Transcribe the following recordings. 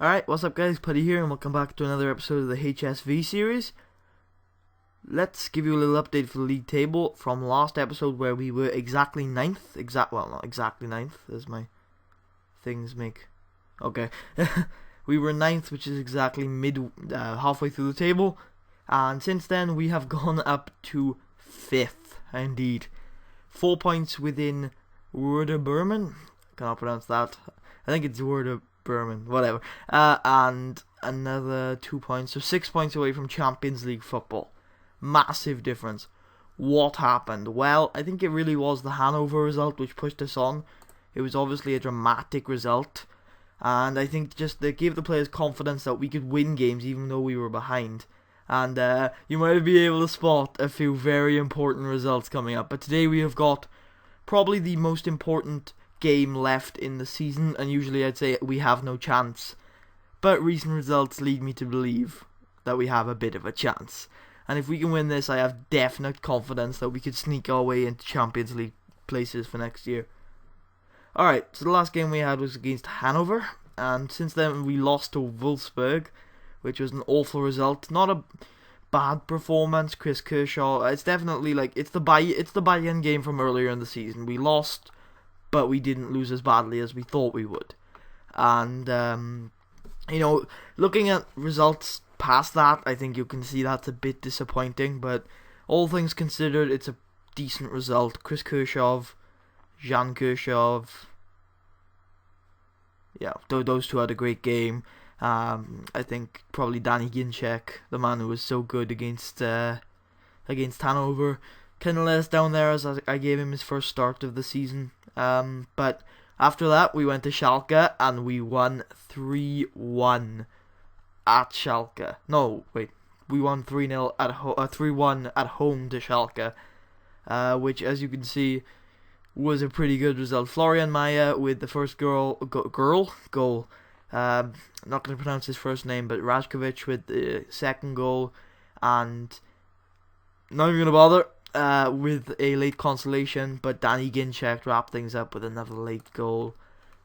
Alright, what's up guys, Putty here and welcome back to another episode of the HSV series. Let's give you a little update for the league table from last episode where we were exactly 9th, well not exactly 9th, as my things make, okay, we were 9th, which is exactly halfway through the table, and since then we have gone up to 5th, indeed, 4 points within Werder Bremen, cannot pronounce that, I think it's Werder Bremen, whatever, and another 2 points, so 6 points away from Champions League football. Massive difference. What happened? Well, I think it really was the Hanover result which pushed us on. It was obviously a dramatic result, and I think just they gave the players confidence that we could win games even though we were behind. And you might be able to spot a few very important results coming up, but today we have got probably the most important game left in the season, and usually I'd say we have no chance, but recent results lead me to believe that we have a bit of a chance, and if we can win this I have definite confidence that we could sneak our way into Champions League places for next year. Alright, so the last game we had was against Hanover, and since then we lost to Wolfsburg, which was an awful result. Not a bad performance. Chris Kershaw, it's definitely like it's the Bayern game from earlier in the season. We lost, but we didn't lose as badly as we thought we would. And, looking at results past that, I think you can see that's a bit disappointing, but all things considered, it's a decent result. Chris Kershaw, Jan Kershaw, yeah, those two had a great game. I think probably Danny Ginczek, the man who was so good against Hanover, kind of let us down there as I gave him his first start of the season. But after that, we went to Schalke and we won 3-1 at Schalke. No, wait, we won 3-0 at 3-1 at home to Schalke, which, as you can see, was a pretty good result. Florian Mayer with the first goal. Not going to pronounce his first name, but Rajkovic with the second goal, and not even going to bother with a late consolation, but Danny Ginczek wrapped things up with another late goal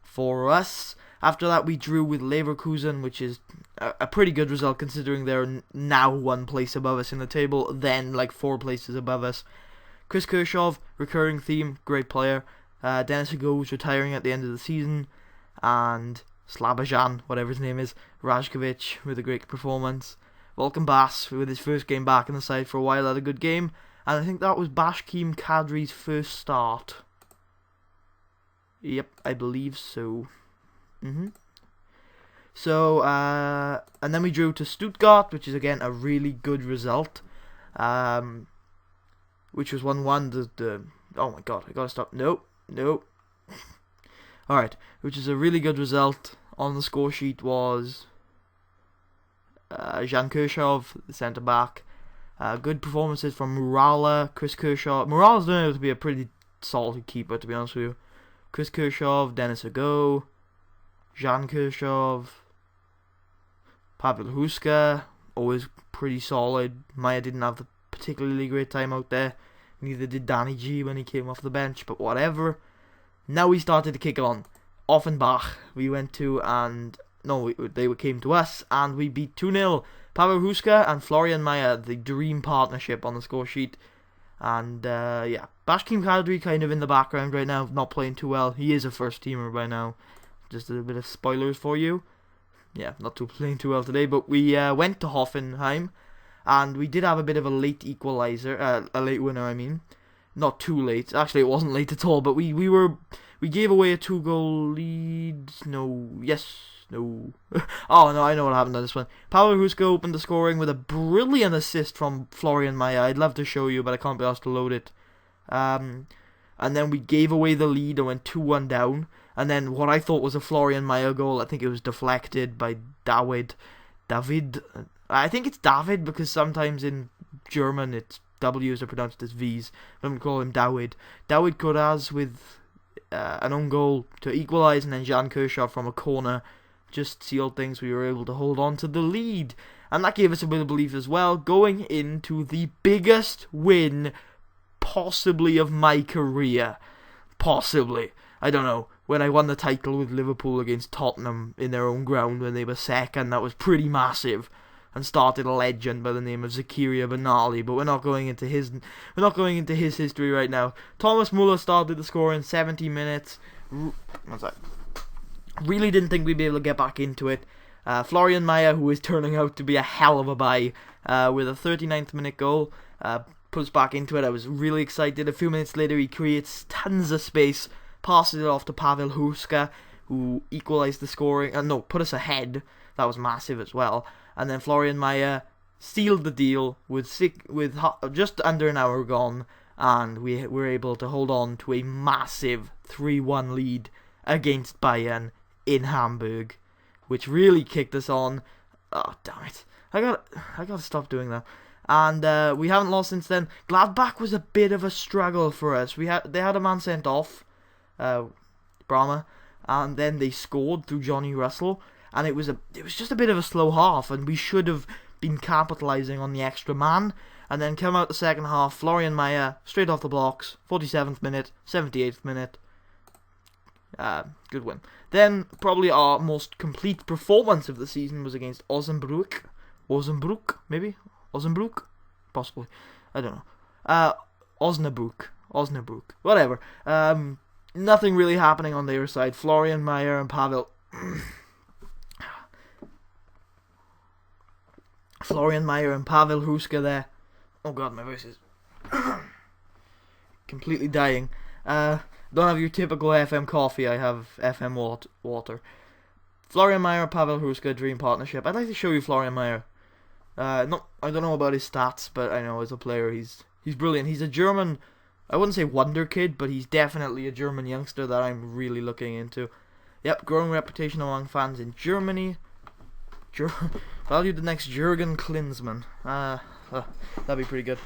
for us. After that, we drew with Leverkusen, which is a pretty good result considering they're now 1 place above us in the table, then like 4 places above us. Chris Kershaw, recurring theme, great player. Dennis Hugo was retiring at the end of the season, and Slabajan, whatever his name is, Rajkovic with a great performance. Volkan Bass with his first game back in the side for a while had a good game, and I think that was Bashkim Kadri's first start. Yep, I believe so. So, and then we drew to Stuttgart, which is again a really good result. Which was 1-1. Oh my god, I gotta stop. Nope. Alright, which is a really good result. On the score sheet was Jan Kershaw, the centre back. Good performances from Murala, Chris Kershaw. Murala's doing it to be a pretty solid keeper, to be honest with you. Chris Kershaw, Dennis Ago, Jan Kershaw, Pavel Huska, always pretty solid. Maya didn't have the particularly great time out there. Neither did Danny G when he came off the bench, but whatever. Now we started to kick on. Offenbach we went to, and no, they came to us, and we beat 2-0. Pavel Huska and Florian Mayer, the dream partnership on the score sheet. And yeah, Bashkim Kadri kind of in the background right now, not playing too well. He is a first teamer by now. Just a bit of spoilers for you. Yeah, not playing too well today, but we went to Hoffenheim, and we did have a bit of a late equalizer, a late winner, I mean. Not too late. Actually, it wasn't late at all, but we gave away a 2-goal lead. No. Oh, no, I know what happened on this one. Pavel Huska opened the scoring with a brilliant assist from Florian Mayer. I'd love to show you, but I can't be asked to load it. And then we gave away the lead and went 2-1 down. And then what I thought was a Florian Mayer goal, I think it was deflected by David. I think it's David because sometimes in German it's W's are pronounced as V's. I'm going to call him David. David Koraz with an own goal to equalise, and then Jan Kershaw from a corner just sealed things. We were able to hold on to the lead, and that gave us a bit of belief as well, going into the biggest win possibly of my career. Possibly. I don't know, when I won the title with Liverpool against Tottenham in their own ground when they were second. That was pretty massive, and started a legend by the name of Zakaria Benali. But we're not going into his history right now. Thomas Muller started the score in 70 minutes. Really didn't think we'd be able to get back into it. Florian Meyer, who is turning out to be a hell of a buy, with a 39th minute goal, put us back into it. I was really excited. A few minutes later, he creates tons of space, passes it off to Pavel Huska, who equalised the scoring. Put us ahead. That was massive as well. And then Florian Meyer sealed the deal with just under an hour gone, and we were able to hold on to a massive 3-1 lead against Bayern in Hamburg, which really kicked us on. Oh, damn it. I gotta stop doing that. And we haven't lost since then. Gladbach was a bit of a struggle for us. They had a man sent off, Brahma, and then they scored through Johnny Russell, and it was just a bit of a slow half, and we should have been capitalising on the extra man. And then come out the second half, Florian Meyer straight off the blocks, 47th minute, 78th minute. Good win. Then probably our most complete performance of the season was against Osnabrück, maybe? Osnabrück? Possibly. I don't know. Osnabrück. Whatever. Nothing really happening on their side. Florian Meyer and Pavel Huska there. Oh god, my voice is completely dying. Don't have your typical FM coffee, I have FM water. Florian Meyer and Pavel Huska, dream partnership. I'd like to show you Florian Meyer. I don't know about his stats, but I know as a player he's brilliant. He's a German, I wouldn't say wonder kid, but he's definitely a German youngster that I'm really looking into. Yep, growing reputation among fans in Germany. Valued the next Jurgen Klinsmann. That'd be pretty good.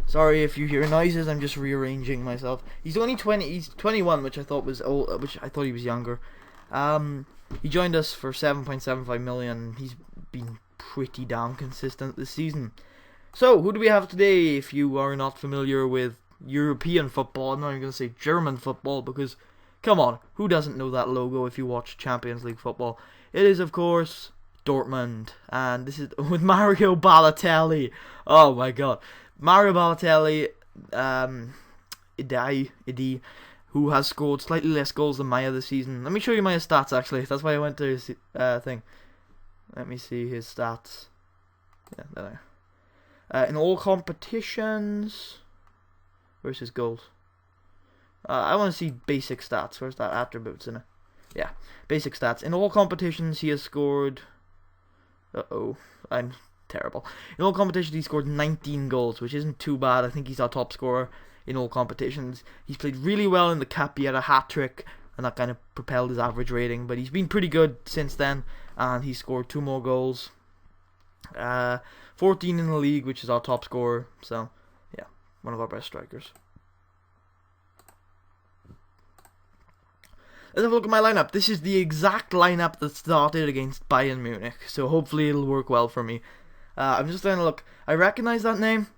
Sorry if you hear noises, I'm just rearranging myself. He's only 20, he's 21, which I thought was old, which I thought he was younger. He joined us for 7.75 million. He's been pretty damn consistent this season. So, who do we have today? If you are not familiar with European football, I'm not even going to say German football, because, come on, who doesn't know that logo if you watch Champions League football? It is, of course, Dortmund, and this is with Mario Balotelli. Oh my god. Mario Balotelli, Idi, who has scored slightly less goals than Maya this season. Let me show you Maya's stats, actually. That's why I went to his thing. Let me see his stats. Yeah, there. In all competitions, where's his goals? I want to see basic stats. Where's that attributes in it? Yeah, basic stats. In all competitions, he has scored. I'm terrible. In all competitions, he scored 19 goals, which isn't too bad. I think he's our top scorer in all competitions. He's played really well in the Cup. He had a hat-trick, and that kind of propelled his average rating. But he's been pretty good since then, and he scored 2 more goals. 14 in the league, which is our top scorer. So, yeah, one of our best strikers. Let's have a look at my lineup. This is the exact lineup that started against Bayern Munich, so hopefully it'll work well for me. I'm just trying to look. I recognize that name.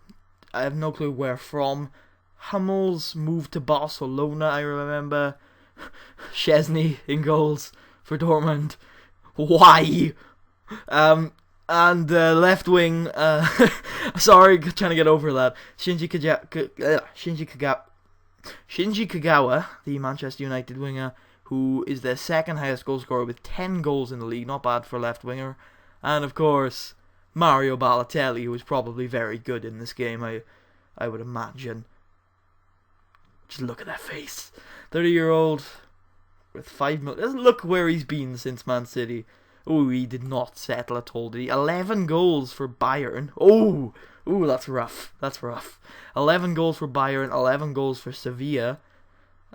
I have no clue where from. Hummels moved to Barcelona, I remember. Szczesny in goals for Dortmund. Why? And left wing, sorry, trying to get over that. Shinji Kagawa, the Manchester United winger, who is their second highest goal scorer with 10 goals in the league. Not bad for a left winger. And of course, Mario Balotelli, who is probably very good in this game, I would imagine. Just look at that face. 30-year-old with 5 million. Look where he's been since Man City. Oh, he did not settle at all, did he? 11 goals for Bayern. Oh, that's rough. That's rough. 11 goals for Bayern, 11 goals for Sevilla.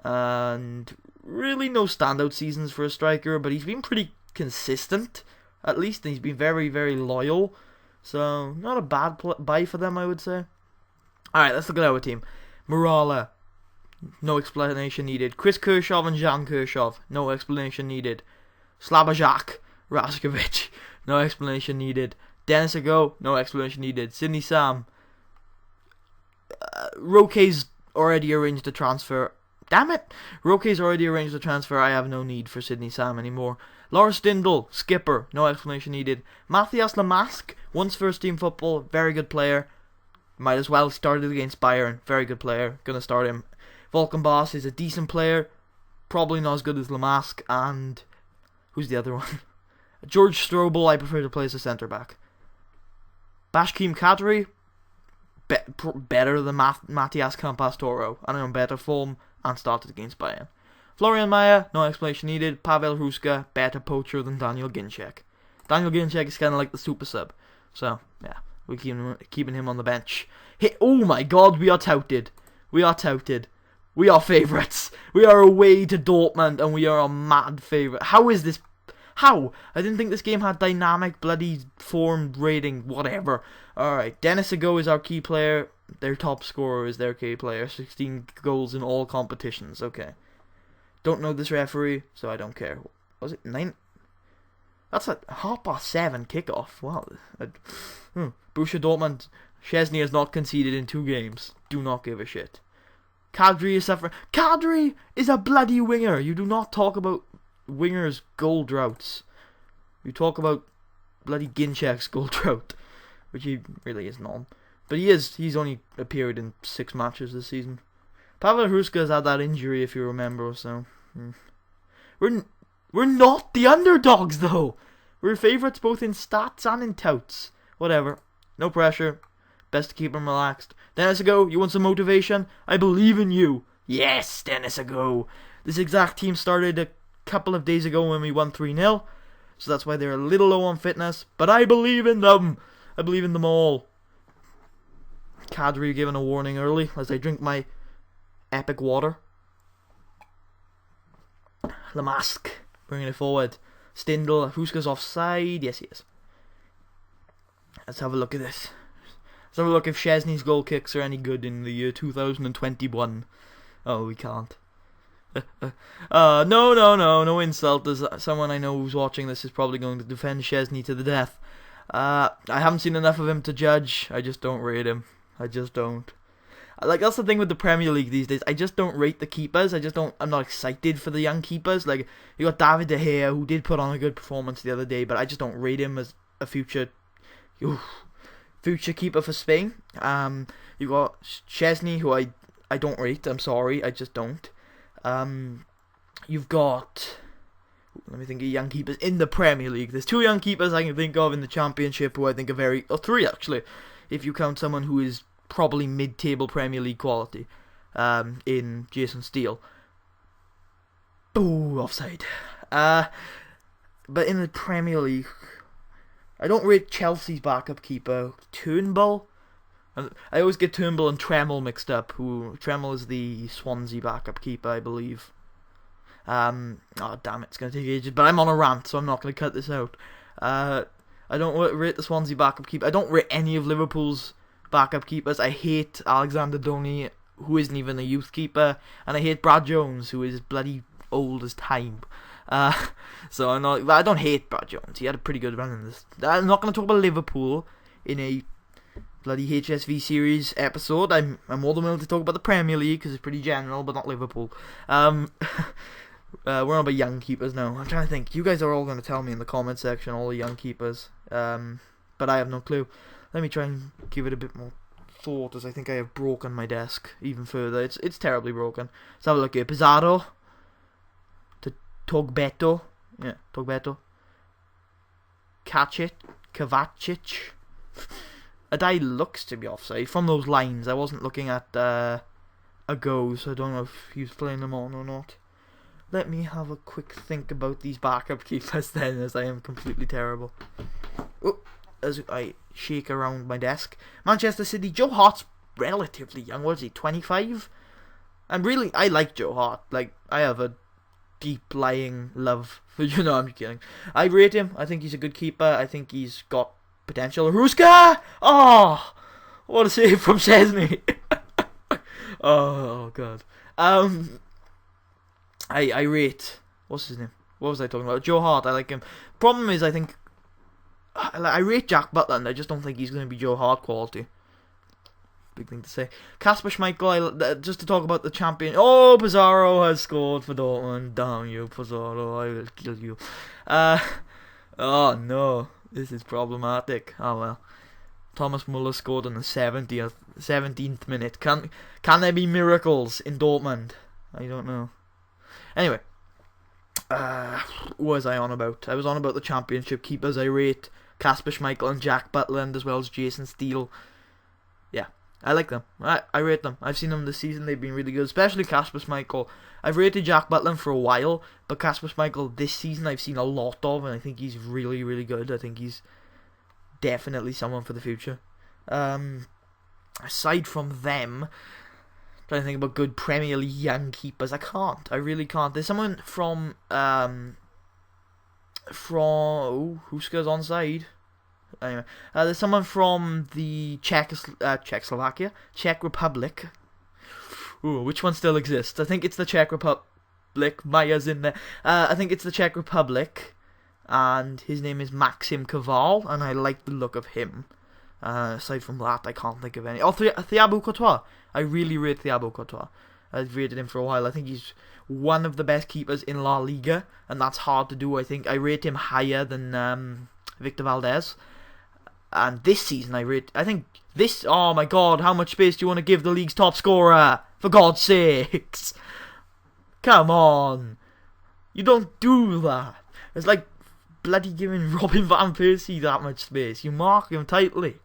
And really no standout seasons for a striker, but he's been pretty consistent, at least. And he's been very, very loyal. So, not a bad buy for them, I would say. Alright, let's look at our team. Murala. No explanation needed. Chris Kirchhoff and Jan Kirchhoff. No explanation needed. Slabajak. Raskovic, no explanation needed. Dennis Ago, no explanation needed. Sidney Sam. Roque's already arranged a transfer. Damn it! Roque's already arranged the transfer. I have no need for Sidney Sam anymore. Lars Stindl, skipper. No explanation needed. Matthias Lamask, once first team football. Very good player. Might as well started against Bayern. Very good player. Gonna start him. Volkenbos is a decent player. Probably not as good as Lamask. And who's the other one? George Strobel, I prefer to play as a centre back. Bashkim Kadri, better than Matias Campastoro, and in better form, and started against Bayern. Florian Mayer, no explanation needed. Pavel Hruska, better poacher than Daniel Ginczek. Daniel Ginczek is kind of like the super sub, so yeah, we're keeping him on the bench. Hey, oh my God, we are touted. We are touted. We are favourites. We are away to Dortmund, and we are a mad favourite. How is this? How? I didn't think this game had dynamic, bloody form rating, whatever. Alright, Dennis Ago is our key player. Their top scorer is their key player. 16 goals in all competitions. Okay. Don't know this referee, so I don't care. Was it 9? That's a 7:30 kickoff. Wow. Borussia Dortmund. Szczesny has not conceded in 2 games. Do not give a shit. Kadri is suffering. Kadri is a bloody winger. You do not talk about wingers' goal droughts. You talk about bloody Ginczek's goal drought, which he really is not. But he's only appeared in 6 matches this season. Pavel Hruska has had that injury, if you remember, so we're not the underdogs though. We're favourites both in stats and in touts. Whatever. No pressure. Best to keep them relaxed. Dennis Ago, you want some motivation? I believe in you. Yes, Dennis Ago. This exact team started a couple of days ago when we won 3-0, so that's why they're a little low on fitness, but I believe in them. I believe in them all. Kadri given a warning early as I drink my epic water. Lamask bringing it forward. Stindl, Hruska's offside. Yes, he is. Let's have a look at this. Let's have a look if Szczesny's goal kicks are any good in the year 2021. Oh, we can't. No insult. There's someone I know who's watching this is probably going to defend Szczesny to the death. I haven't seen enough of him to judge. I just don't rate him. I just don't. Like, that's the thing with the Premier League these days. I just don't rate the keepers. I'm not excited for the young keepers. Like, you got David De Gea, who did put on a good performance the other day, but I just don't rate him as a future keeper for Spain. You got Szczesny, who I don't rate. I'm sorry, I just don't. You've got, let me think of young keepers in the Premier League. There's 2 young keepers I can think of in the Championship who I think are 3 actually, if you count someone who is probably mid-table Premier League quality, in Jason Steele. Ooh, offside. But in the Premier League, I don't rate Chelsea's backup keeper, Turnbull. I always get Turnbull and Tremmel mixed up. Tremmel is the Swansea backup keeper, I believe. Oh damn it, it's going to take ages. But I'm on a rant, so I'm not going to cut this out. I don't rate the Swansea backup keeper. I don't rate any of Liverpool's backup keepers. I hate Alexander Donny, who isn't even a youth keeper. And I hate Brad Jones, who is bloody old as time. So I don't hate Brad Jones. He had a pretty good run in this. I'm not going to talk about Liverpool in a bloody HSV series episode. I'm more than willing to talk about the Premier League because it's pretty general, but not Liverpool. We're on about young keepers now. I'm trying to think. You guys are all going to tell me in the comment section all the young keepers, but I have no clue. Let me try and give it a bit more thought, as I think I have broken my desk even further. It's terribly broken. Let's have a look here. Pizarro to Togbeto. Yeah, Togbeto. Kovacic. Adai looks to be offside from those lines. I wasn't looking at a go, so I don't know if he was playing them on or not. Let me have a quick think about these backup keepers then, as I am completely terrible. Oh, as I shake around my desk. Manchester City, Joe Hart's relatively young. What is he, 25? I like Joe Hart. Like, I have a deep lying love for, I'm kidding. I rate him. I think he's a good keeper. I think he's got potential. Hruska! Oh, what a save from Szczesny. Oh god. I rate, what's his name? What was I talking about? Joe Hart. I like him. Problem is, I think I rate Jack Butland. I just don't think he's going to be Joe Hart quality. big thing to say. Kasper Schmeichel, just to talk about the champion. Oh, Pizarro has scored for Dortmund. Damn you, Pizarro, I will kill you. Oh no, this is problematic. Oh well. Thomas Muller scored in the 17th minute. Can there be miracles in Dortmund? I don't know. Anyway, what was I on about? I was on about the championship keepers. I rate Kasper Schmeichel and Jack Butland as well as Jason Steele. Yeah, I like them. I rate them. I've seen them this season. They've been really good, especially Kasper Schmeichel. I've rated Jack Butland for a while, but Kasper Schmeichel this season I've seen a lot of, and I think he's really, really good. I think he's definitely someone for the future. Aside from them, trying to think about good Premier League young keepers. I really can't. There's someone from Huska's onside. Anyway, there's someone from the Czechoslovakia, Czech Republic. Ooh, which one still exists? I think it's the Czech Republic. Maya's in there. I think it's the Czech Republic, and his name is Maxim Koval, and I like the look of him. Aside from that, I can't think of any. Oh, Thiago Courtois. I really rate Thiago Courtois. I've rated him for a while. I think he's one of the best keepers in La Liga, and that's hard to do. I think I rate him higher than Victor Valdez. And this season, oh my god, how much space do you want to give the league's top scorer? For God's sakes. Come on. You don't do that. It's like bloody giving Robin Van Persie that much space. You mark him tightly.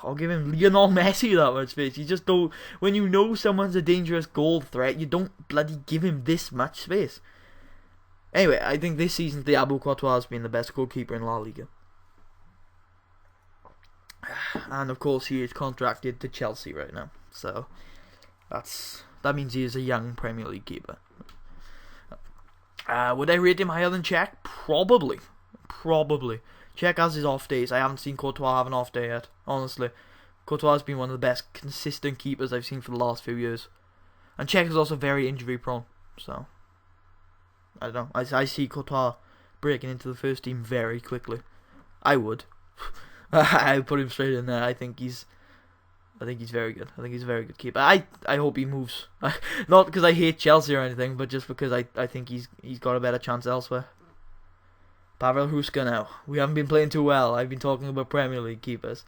I'll give him Lionel Messi that much space. You just don't. When you know someone's a dangerous goal threat, you don't bloody give him this much space. Anyway, I think this season Thiago Courtois has been the best goalkeeper in La Liga. And of course he is contracted to Chelsea right now. So that means he is a young Premier League keeper. Would I rate him higher than Czech? Probably. Czech has his off days. I haven't seen Courtois have an off day yet, honestly. Courtois has been one of the best consistent keepers I've seen for the last few years. And Czech is also very injury prone, so I don't know. I see Courtois breaking into the first team very quickly. I would. I put him straight in there. I think he's very good. I think he's a very good keeper. I hope he moves. Not because I hate Chelsea or anything, but just because I think he's got a better chance elsewhere. Pavel Huska now. We haven't been playing too well. I've been talking about Premier League keepers.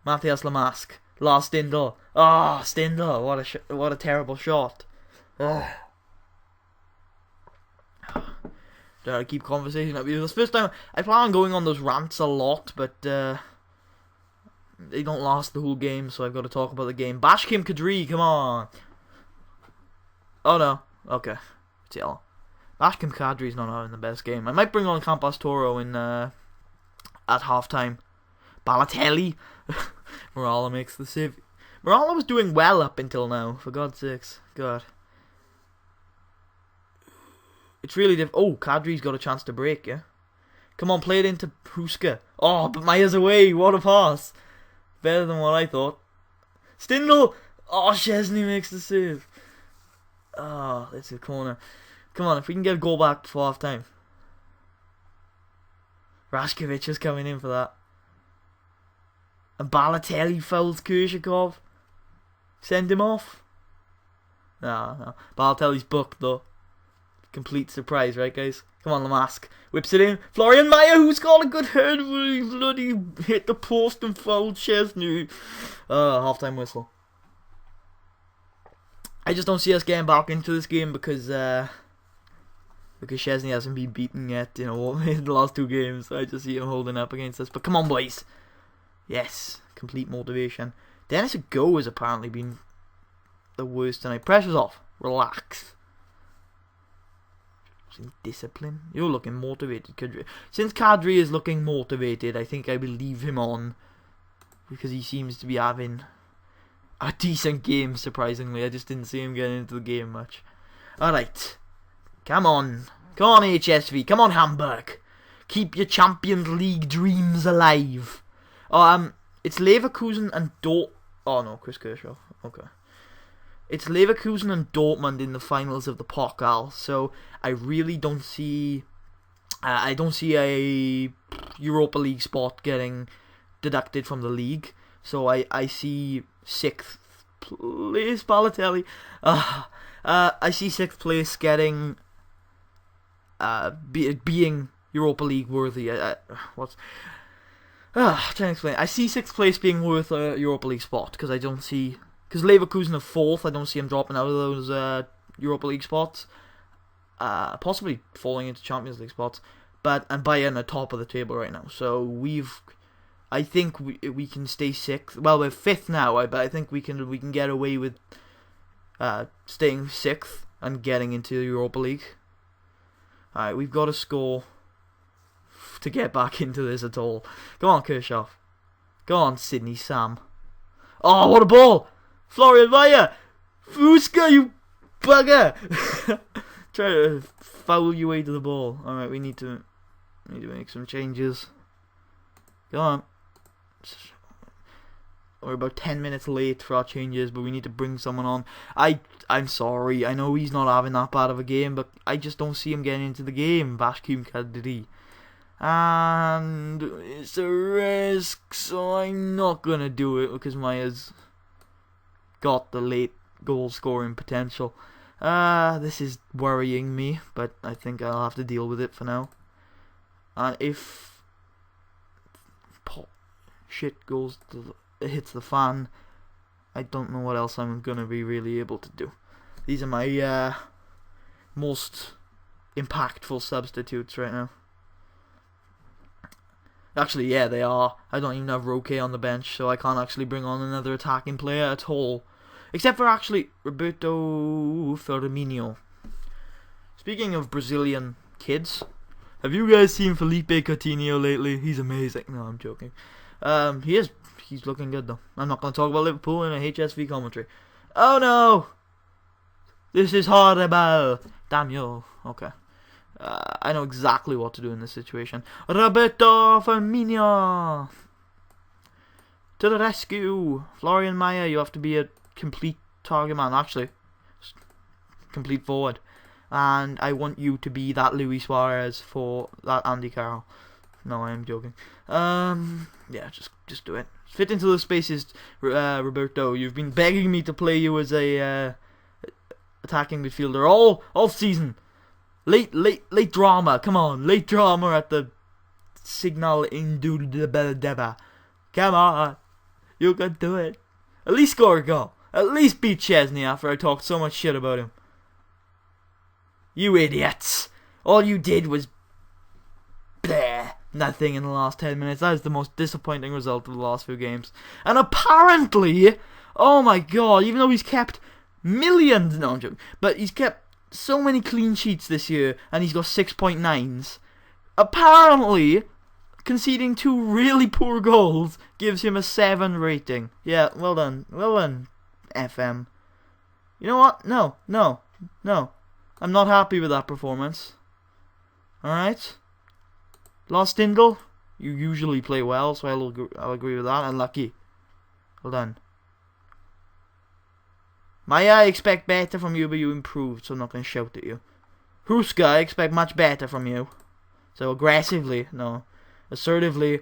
Matthias Lamask. Lars Stindl. Ah, Stindl. What a terrible shot. Ugh. I keep conversation up. It was the first time I plan on going on those rants a lot, but they don't last the whole game, so I've got to talk about the game. Bashkim Kadri, come on. Oh no. Okay. It's yellow. Bashkim Kadri's not having the best game. I might bring on Campos Toro in at halftime. Balotelli. Morala makes the save. Morala was doing well up until now, for God's sakes. God. It's really oh, Kadri's got a chance to break, yeah? Come on, play it into Huska. Oh, but Maya's away. What a pass. Better than what I thought. Stindl. Oh, Szczesny makes the save. Oh, that's a corner. Come on, if we can get a goal back before half time. Rashkovich is coming in for that. And Balotelli fouls Kurshakov. Send him off. No. Balotelli's booked though. Complete surprise, right, guys? Come on, Lamask. Whips it in. Florian Meyer, who's got a good head, but he bloody hit the post and fouled Szczesny. Half-time whistle. I just don't see us getting back into this game because Szczesny hasn't been beaten yet, in the last two games. I just see him holding up against us. But come on, boys. Yes, complete motivation. Dennis Ago has apparently been the worst tonight. Pressure's off. Relax. Discipline. You're looking motivated, Kadri. Since Kadri is looking motivated, I think I will leave him on because he seems to be having a decent game, surprisingly. I just didn't see him getting into the game much. Alright. Come on, HSV. Come on, Hamburg. Keep your Champions League dreams alive. It's Leverkusen and oh no, Chris Kershaw. Okay. It's Leverkusen and Dortmund in the finals of the Pokal, so I really don't see I don't see a Europa League spot getting deducted from the league. So I see 6th place Balotelli. I see 6th place getting being Europa League worthy. Trying to explain. I see 6th place being worth a Europa League spot because I don't see, because Leverkusen are 4th. I don't see him dropping out of those Europa League spots. Possibly falling into Champions League spots, and Bayern are top of the table right now. So I think we can stay 6th. Well, we're 5th now, but I think we can get away with staying 6th and getting into the Europa League. Alright, we've got to score to get back into this at all. Go on, Kirchhoff. Go on, Sydney Sam. Oh, what a ball! Florian Mayer! Fusca, you bugger! Try to foul your way to the ball. Alright, we need to make some changes. Go on. We're about 10 minutes late for our changes, but we need to bring someone on. I'm sorry, I know he's not having that bad of a game, but I just don't see him getting into the game. Vashkim Kadri. And it's a risk, so I'm not gonna do it because Maya's got the late goal scoring potential. This is worrying me, but I think I'll have to deal with it for now. And if shit hits the fan, I don't know what else I'm gonna be really able to do. These are my most impactful substitutes right now. Actually, yeah, they are. I don't even have Roque on the bench, so I can't actually bring on another attacking player at all. Except for actually Roberto Firmino. Speaking of Brazilian kids, have you guys seen Felipe Coutinho lately? He's amazing. No, I'm joking. He's looking good though. I'm not going to talk about Liverpool in a HSV commentary. Oh no! This is horrible. Damn you. Okay. I know exactly what to do in this situation. Roberto Firmino! To the rescue! Florian Mayer, you have to be a complete target man. Actually, complete forward. And I want you to be that Luis Suarez for that Andy Carroll. No, I am joking. Yeah, just do it. Fit into the spaces, Roberto. You've been begging me to play you as a attacking midfielder all season. Late drama. Come on, late drama at the Signal Iduna. Come on, you can do it. At least score a goal. At least beat Chesney after I talked so much shit about him. You idiots! All you did was nothing in the last 10 minutes. That is the most disappointing result of the last few games. And apparently, oh my god, even though he's kept millions, no I'm joking, but he's kept so many clean sheets this year, and he's got 6.9s. Apparently, conceding 2 really poor goals gives him a 7 rating. Yeah, well done, FM. You know what? No. I'm not happy with that performance. Alright? Lars Stindl, you usually play well, so I'll agree with that. Unlucky. Well done. Maya, I expect better from you, but you improved, so I'm not going to shout at you. Huska, I expect much better from you. So aggressively, no. Assertively,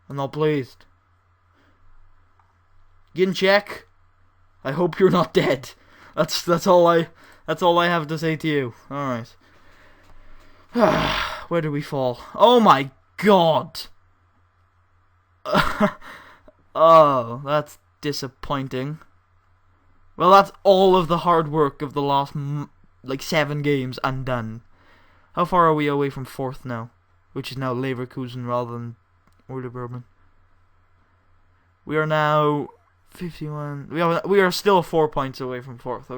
I'm not pleased. Ginchek, I hope you're not dead. That's all I have to say to you. Alright. Where do we fall? Oh my god! Oh, that's disappointing. Well, that's all of the hard work of the last, 7 games undone. How far are we away from 4th now? Which is now Leverkusen rather than Werder Bremen. We are now 51. We are still 4 points away from 4th.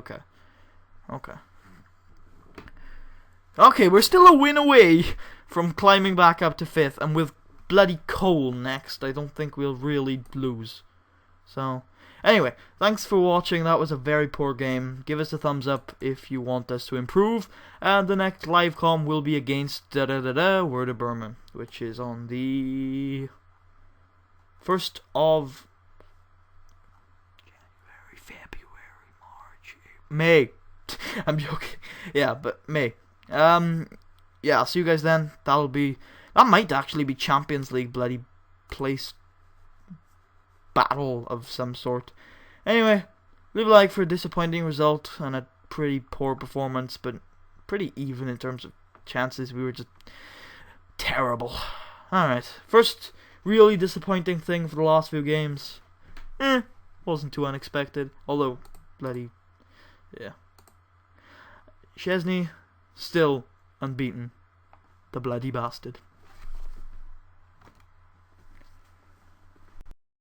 Okay, we're still a win away from climbing back up to 5th, and with bloody Cole next, I don't think we'll really lose. So, anyway, thanks for watching. That was a very poor game. Give us a thumbs up if you want us to improve, and the next live com will be against Werder Bremen, which is on the 1st of January, February, March, May. I'm joking. Yeah, but May. Yeah, I'll see you guys then. That might actually be Champions League bloody place battle of some sort. Anyway, leave a like for a disappointing result and a pretty poor performance, but pretty even in terms of chances. We were just terrible. Alright, first really disappointing thing for the last few games. Wasn't too unexpected, although bloody, yeah. Szczesny still unbeaten, the bloody bastard.